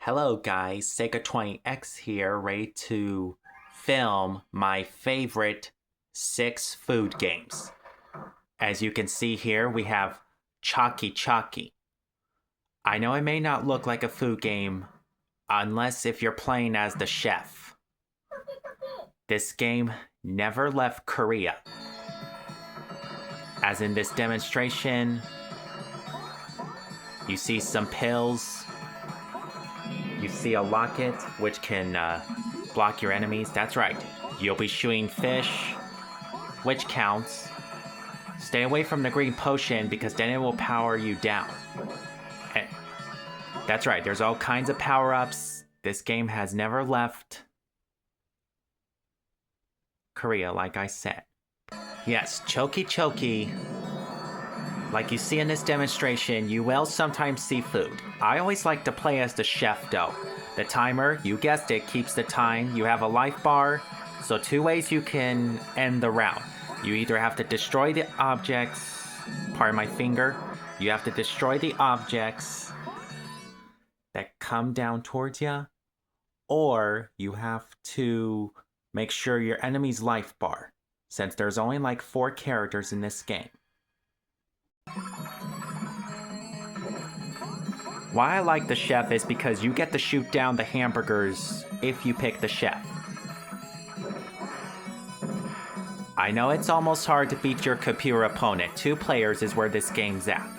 Hello guys, Sega20X here, ready to film my favorite 6 food games. As you can see here, we have Chalky Chalky. I know it may not look like a food game unless if you're playing as the chef. This game never left Korea. As in this demonstration, you see some pills. You see a locket, which can block your enemies. That's right. You'll be shooting fish, which counts. Stay away from the green potion because then it will power you down. And that's right. There's all kinds of power-ups. This game has never left Korea, like I said. Yes, Choky Choky. Like you see in this demonstration, you will sometimes see food. I always like to play as the chef though. The timer, you guessed it, keeps the time. You have a life bar, so 2 ways you can end the round. You either have to destroy the objects, pardon my finger, you have to destroy the objects that come down towards you, or you have to make sure your enemy's life bar, since there's only like 4 characters in this game. Why I like the chef is because you get to shoot down the hamburgers if you pick the chef. I know it's almost hard to beat your computer opponent. 2 players is where this game's at.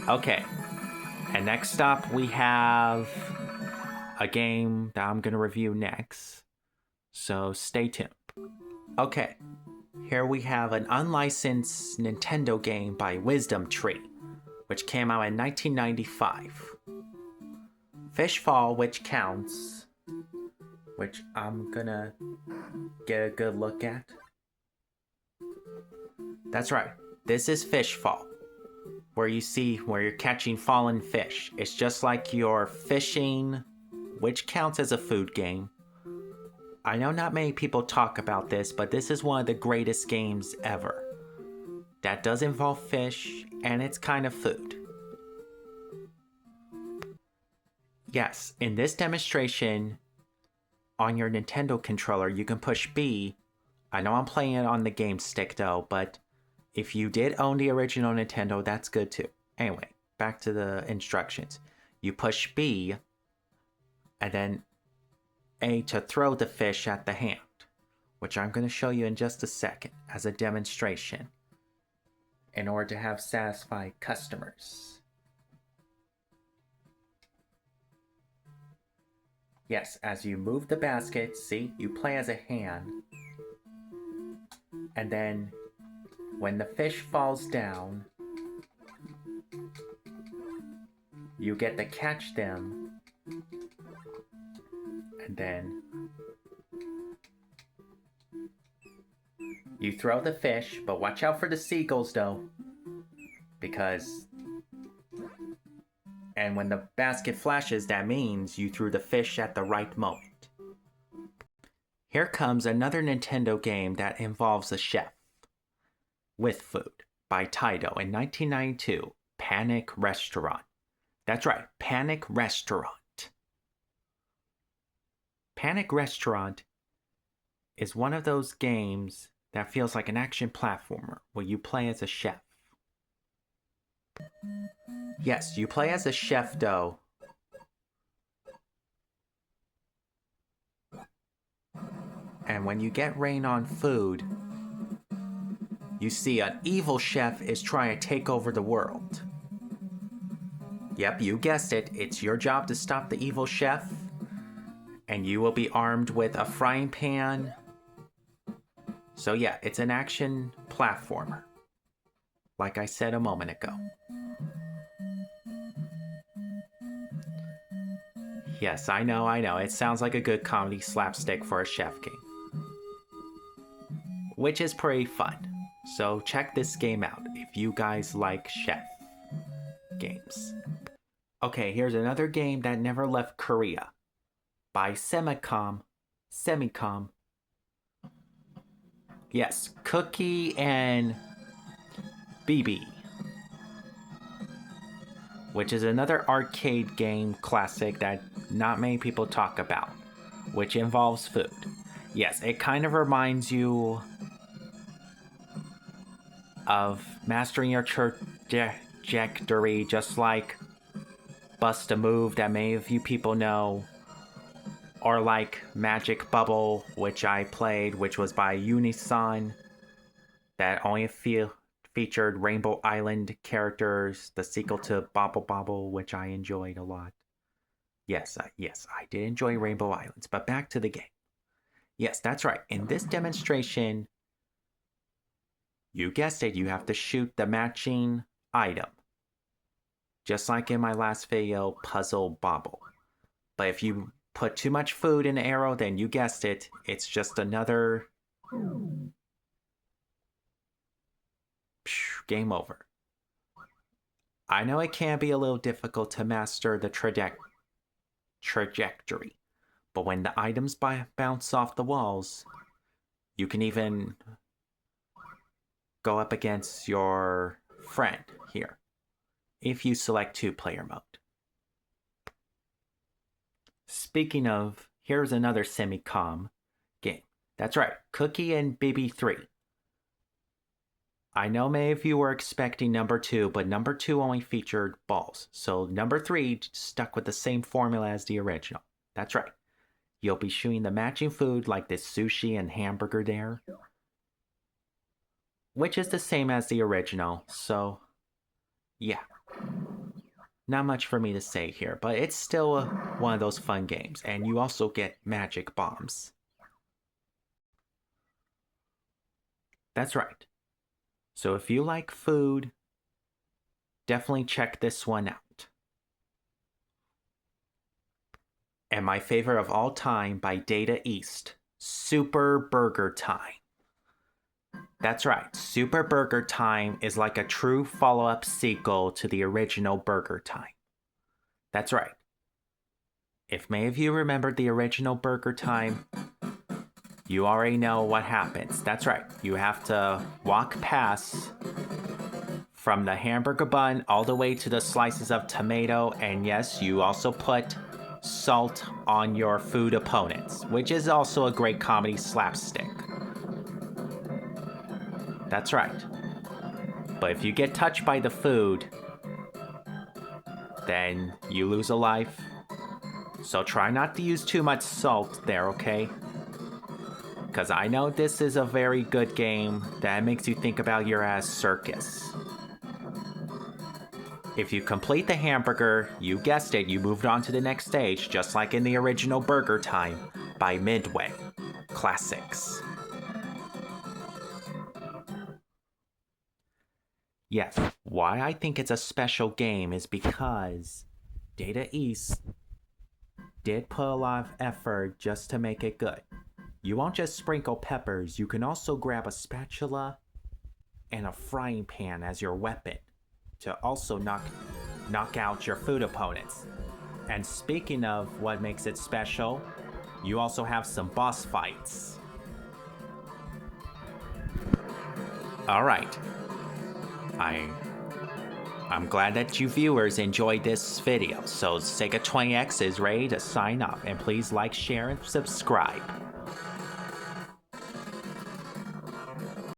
Okay, and next up we have a game that I'm gonna review next, so stay tuned. Okay, here we have an unlicensed Nintendo game by Wisdom Tree, which came out in 1995. Fishfall, which counts, which I'm gonna get a good look at. That's right, this is Fishfall, where you're catching fallen fish. It's just like your fishing, which counts as a food game. I know not many people talk about this, but this is one of the greatest games ever. That does involve fish, and it's kind of food. Yes, in this demonstration, on your Nintendo controller, you can push B. I know I'm playing it on the game stick though, but if you did own the original Nintendo, that's good too. Anyway, back to the instructions. You push B, and then A to throw the fish at the hand, which I'm going to show you in just a second as a demonstration, in order to have satisfied customers. Yes, as you move the basket, see, you play as a hand, and then when the fish falls down, you get to catch them, and then you throw the fish, but watch out for the seagulls though, because and when the basket flashes, that means you threw the fish at the right moment. Here comes another Nintendo game that involves a chef with food by Taito in 1992, Panic Restaurant. That's right, Panic Restaurant. Panic Restaurant is one of those games that feels like an action platformer where you play as a chef. Yes, you play as a chef though. And when you get rain on food, you see an evil chef is trying to take over the world. Yep, you guessed it, it's your job to stop the evil chef, and you will be armed with a frying pan. So yeah, it's an action platformer, like I said a moment ago. Yes, I know, it sounds like a good comedy slapstick for a chef game, which is pretty fun. So check this game out if you guys like chef games. Okay, here's another game that never left Korea by Semicom. Yes, Cookie and BB. which is another arcade game classic that not many people talk about, which involves food. Yes, it kind of reminds you of mastering your trajectory, just like Bust a Move that many of you people know, or like Magic Bubble, which I played, which was by Unison, that only featured Rainbow Island characters, the sequel to Bobble Bobble, which I enjoyed a lot. Yes, I did enjoy Rainbow Islands, but back to the game. Yes, that's right. In this demonstration, you guessed it, you have to shoot the matching item. Just like in my last video, Puzzle Bobble. But if you put too much food in the arrow, then you guessed it, it's just another game over. I know it can be a little difficult to master the trajectory, but when the items bounce off the walls, you can even go up against your friend here if you select 2-player mode. Speaking of, here's another semi-com game. That's right, Cookie and Bibi 3. I know many of you were expecting number 2, but number 2 only featured balls. So number 3 stuck with the same formula as the original. That's right. You'll be shooting the matching food like this sushi and hamburger there, which is the same as the original. So, yeah. Not much for me to say here, but it's still one of those fun games. And you also get magic bombs. That's right. So if you like food, definitely check this one out. And my favorite of all time by Data East, Super Burger Time. That's right, Super Burger Time is like a true follow-up sequel to the original Burger Time. That's right. If many of you remembered the original Burger Time, you already know what happens. That's right. You have to walk past from the hamburger bun all the way to the slices of tomato. And yes, you also put salt on your food opponents, which is also a great comedy slapstick. That's right. But if you get touched by the food, then you lose a life. So try not to use too much salt there, okay? Because I know this is a very good game that makes you think about your ass circus. If you complete the hamburger, you guessed it, you moved on to the next stage, just like in the original Burger Time by Midway Classics. Yes, why I think it's a special game is because Data East did put a lot of effort just to make it good. You won't just sprinkle peppers, you can also grab a spatula and a frying pan as your weapon to also knock out your food opponents. And speaking of what makes it special, you also have some boss fights. Alright. I'm glad that you viewers enjoyed this video, so Sega 20X is ready to sign off, and please like, share, and subscribe.